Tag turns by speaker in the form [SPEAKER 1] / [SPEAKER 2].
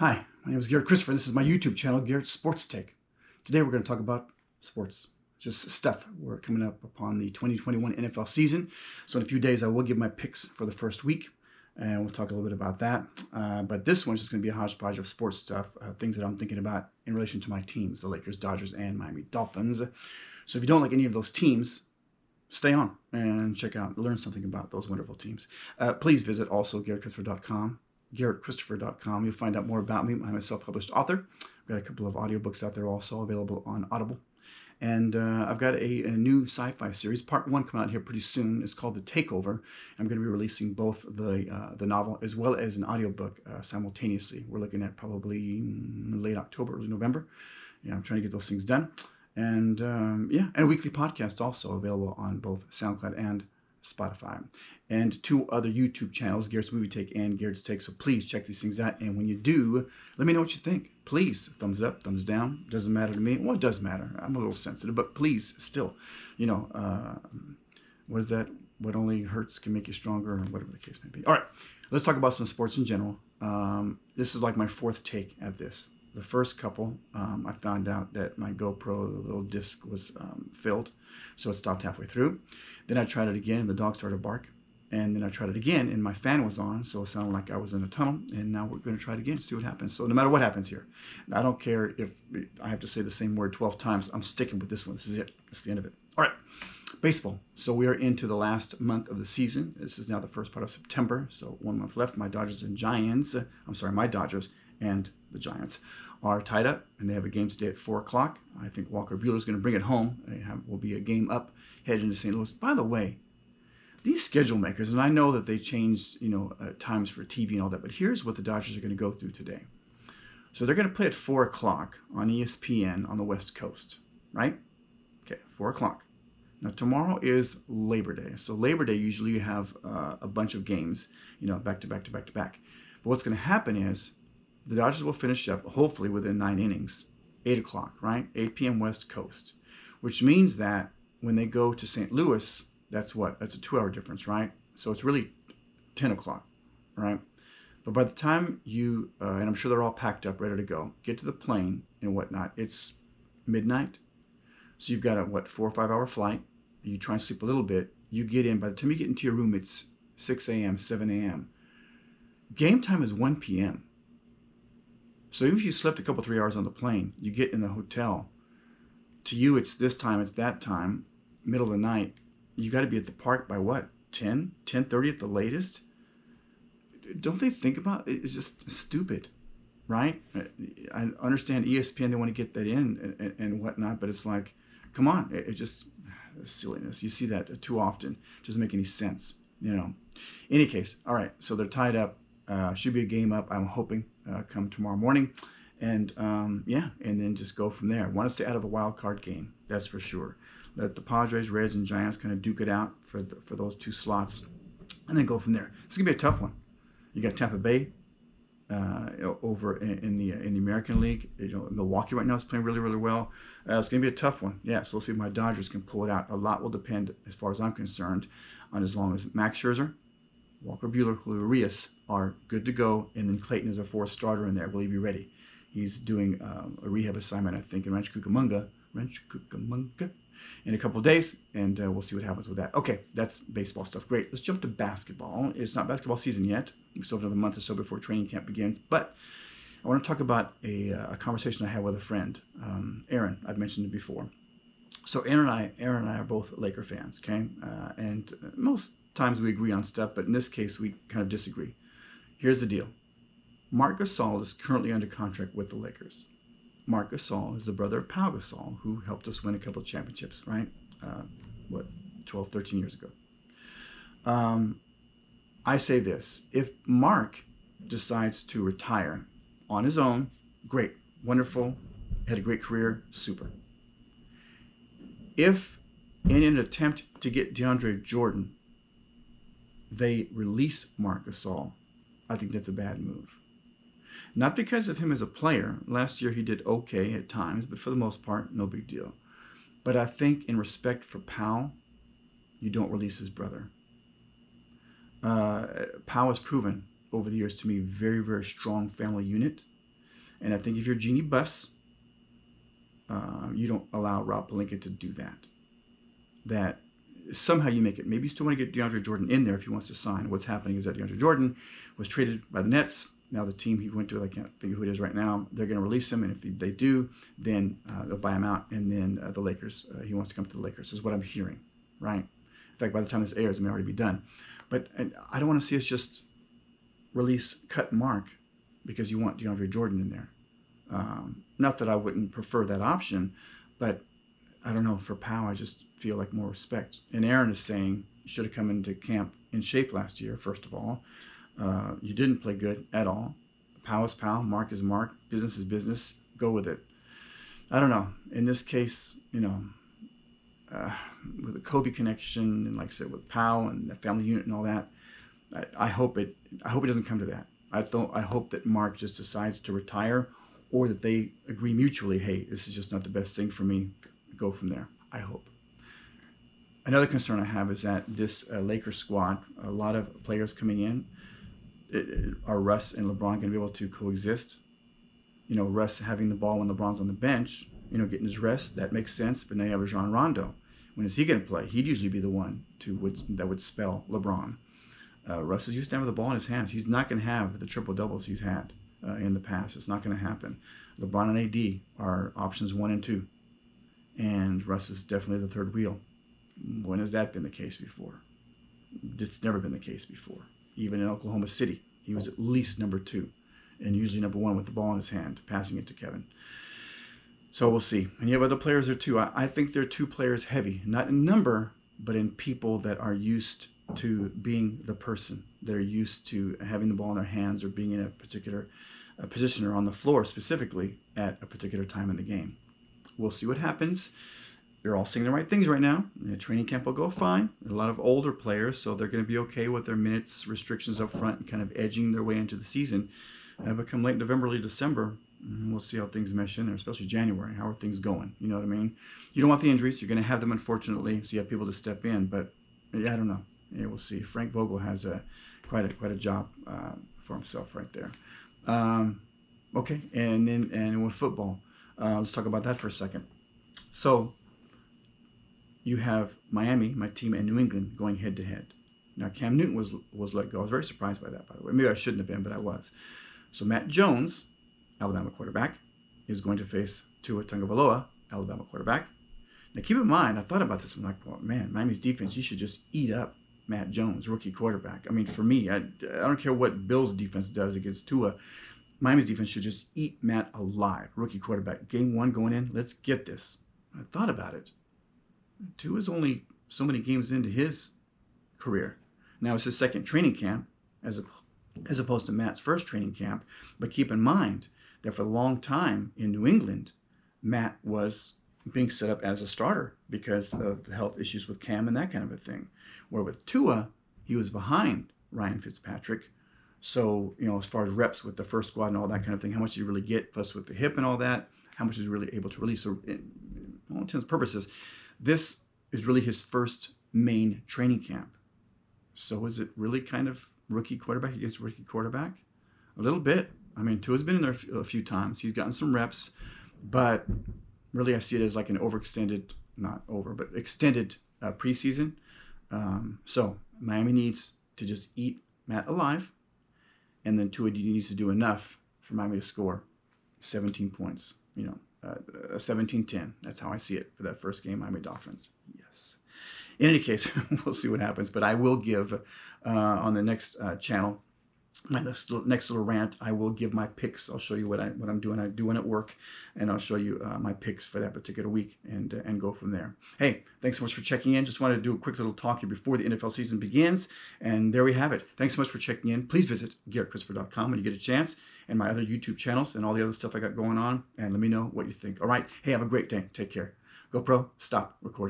[SPEAKER 1] Hi, my name is Garrett Christopher. This is my YouTube channel, Garrett Sports Take. Today we're going to talk about sports, just stuff. We're coming up upon the 2021 NFL season. So in a few days, I will give my picks for the first week, and we'll talk a little bit about that. But this one's just going to be a hodgepodge of sports stuff, things that I'm thinking about in relation to my teams, the Lakers, Dodgers, and Miami Dolphins. So if you don't like any of those teams, stay on and check out, learn something about those wonderful teams. Please visit also GarrettChristopher.com. GarrettChristopher.com. You'll find out more about me. I'm a self-published author. I've got a couple of audiobooks out there also available on Audible. And I've got a new sci-fi series, part 1, coming out here pretty soon. It's called The Takeover. I'm going to be releasing both the novel as well as an audiobook simultaneously. We're looking at probably late October, early November. Yeah, I'm trying to get those things done. And and a weekly podcast also available on both SoundCloud and Spotify, and 2 other YouTube channels, Garrett's Movie Take and Garrett's Take. So please check these things out, and when you do, let me know what you think. Please, thumbs up, thumbs down. Doesn't matter to me. Well, it does matter. I'm a little sensitive, but please, still, what is that? What only hurts can make you stronger, or whatever the case may be. All right, let's talk about some sports in general. This is like my 4th take at this. The first couple, I found out that my GoPro, the little disc, was filled, so it stopped halfway through. Then I tried it again, and the dog started to bark. And then I tried it again, and my fan was on, so it sounded like I was in a tunnel. And now we're going to try it again, see what happens. So no matter what happens here, I don't care if I have to say the same word 12 times. I'm sticking with this one. This is it. That's the end of it. All right, baseball. So we are into the last month of the season. This is now the first part of September, so 1 month left. My Dodgers and the Giants are tied up, and they have a game today at 4 o'clock. I think Walker Buehler is going to bring it home. Will be a game up headed into St. Louis. By the way, these schedule makers, and I know that they changed, times for TV and all that, but here's what the Dodgers are going to go through today. So they're going to play at 4 o'clock on ESPN on the West Coast, right? Okay, 4 o'clock. Now, tomorrow is Labor Day. So Labor Day, usually you have a bunch of games, back to back to back to back. But what's going to happen is the Dodgers will finish up, hopefully, within 9 innings, 8 o'clock, right? 8 p.m. West Coast, which means that when they go to St. Louis, that's what? That's a 2-hour difference, right? So it's really 10 o'clock, right? But by the time you, and I'm sure they're all packed up, ready to go, get to the plane and whatnot, it's midnight. So you've got a, 4 or 5 hour flight. You try and sleep a little bit. You get in. By the time you get into your room, it's 6 a.m., 7 a.m. Game time is 1 p.m. So even if you slept a couple, 3 hours on the plane, you get in the hotel. To you, it's this time, it's that time, middle of the night. You got to be at the park by what? 10:30 at the latest? Don't they think about it? It's just stupid, right? I understand ESPN, they want to get that in and whatnot, but it's like, come on, it just silliness. You see that too often. It doesn't make any sense, In any case, all right, so they're tied up. Should be a game up, I'm hoping, come tomorrow morning. And and then just go from there. Want to stay out of the wild card game, that's for sure. Let the Padres, Reds, and Giants kind of duke it out for those 2 slots, and then go from there. It's gonna be a tough one. You got Tampa Bay over in the American League. Milwaukee right now is playing really, really well. It's gonna be a tough one. Yeah, so we'll see if my Dodgers can pull it out. A lot will depend, as far as I'm concerned, on as long as Max Scherzer, Walker Buehler, Julio Urias are good to go, and then Clayton is a 4th starter in there. Will he be ready? He's doing a rehab assignment, I think, in Rancho Cucamonga, in a couple of days, and we'll see what happens with that. Okay, that's baseball stuff. Great. Let's jump to basketball. It's not basketball season yet. We still have another month or so before training camp begins, but I want to talk about a conversation I had with a friend, Aaron. I've mentioned it before. So Aaron and I are both Laker fans, okay? And most times we agree on stuff, but in this case, we kind of disagree. Here's the deal. Marc Gasol is currently under contract with the Lakers. Marc Gasol is the brother of Pau Gasol, who helped us win a couple of championships, right? 12, 13 years ago. I say this. If Marc decides to retire on his own, great, wonderful, had a great career, super. If, in an attempt to get DeAndre Jordan, they release Marc Gasol, I think that's a bad move. Not because of him as a player. Last year he did okay at times, but for the most part, no big deal. But I think in respect for Pau, you don't release his brother. Pau has proven over the years to me very, very strong family unit. And I think if you're Jeannie Buss, you don't allow Rob Pelinka to do that. That somehow you make it. Maybe you still want to get DeAndre Jordan in there if he wants to sign. What's happening is that DeAndre Jordan was traded by the Nets. Now the team he went to, I can't think of who it is right now, they're going to release him. And if they do, then they'll buy him out. And then the Lakers, he wants to come to the Lakers, is what I'm hearing, right? In fact, by the time this airs, it may already be done. But I don't want to see us just cut Mark because you want DeAndre Jordan in there. Not that I wouldn't prefer that option, but I don't know, for Powell, I just feel like more respect. And Aaron is saying you should have come into camp in shape last year, first of all. You didn't play good at all. Powell is Powell, Mark is Mark, business is business. Go with it. I don't know. In this case, with the Kobe connection and like I said, with Powell and the family unit and all that, I hope it doesn't come to that. I hope that Mark just decides to retire, or that they agree mutually, hey, this is just not the best thing for me. Go from there. I hope. Another concern I have is that this Lakers squad, a lot of players coming in, are Russ and LeBron going to be able to coexist? Russ having the ball when LeBron's on the bench, getting his rest, that makes sense. But now you have Rajon Rondo. When is he going to play? He'd usually be the one that would spell LeBron. Russ is used to having the ball in his hands. He's not going to have the triple doubles he's had in the past. It's not going to happen. LeBron and AD are options 1 and 2. And Russ is definitely the third wheel. When has that been the case before? It's never been the case before. Even in Oklahoma City, he was at least number 2, and usually number 1 with the ball in his hand, passing it to Kevin. So we'll see. And you have other players there too. I think they're 2 players heavy, not in number, but in people that are used to being the person. They're used to having the ball in their hands or being in a particular position or on the floor specifically at a particular time in the game. We'll see what happens. They're all saying the right things right now. The training camp will go fine. There are a lot of older players, so they're going to be okay with their minutes restrictions up front and kind of edging their way into the season. But come late November, early December, we'll see how things mesh in there, especially January. How are things going? You know what I mean? You don't want the injuries. You're going to have them, unfortunately, so you have people to step in. But yeah, I don't know. Yeah, we'll see. Frank Vogel has quite a job for himself right there. Okay, and with football, let's talk about that for a second. So you have Miami, my team, and New England going head-to-head. Now, Cam Newton was let go. I was very surprised by that, by the way. Maybe I shouldn't have been, but I was. So Matt Jones, Alabama quarterback, is going to face Tua Tagovailoa, Alabama quarterback. Now, keep in mind, I thought about this. I'm like, well, man, Miami's defense, you should just eat up Matt Jones, rookie quarterback. I mean, for me, I don't care what Bills' defense does against Tua. Miami's defense should just eat Matt alive, rookie quarterback. Game 1 going in, let's get this. I thought about it. Tua's only so many games into his career. Now it's his second training camp as opposed to Matt's first training camp. But keep in mind that for a long time in New England, Matt was being set up as a starter because of the health issues with Cam and that kind of a thing. Where with Tua, he was behind Ryan Fitzpatrick. So, as far as reps with the first squad and all that kind of thing, how much did you really get? Plus with the hip and all that, how much is he really able to release? So, in all intents and purposes, this is really his first main training camp. So is it really kind of rookie quarterback against rookie quarterback? A little bit. I mean, Tua's been in there a few times. He's gotten some reps, but really I see it as like an extended preseason. So Miami needs to just eat Matt alive, and then Tua needs to do enough for Miami to score 17 points, 17-10. That's how I see it for that first game, Miami Dolphins. Yes. In any case, we'll see what happens. But I will give, on the next channel, my next little rant, I will give my picks. I'll show you what I'm doing at work, and I'll show you my picks for that particular week and go from there. Hey, thanks so much for checking in. Just wanted to do a quick little talk here before the NFL season begins, and there we have it. Thanks so much for checking in. Please visit GaretChristopher.com when you get a chance, and my other YouTube channels and all the other stuff I got going on, and let me know what you think. All right. Hey, have a great day. Take care. GoPro, stop recording.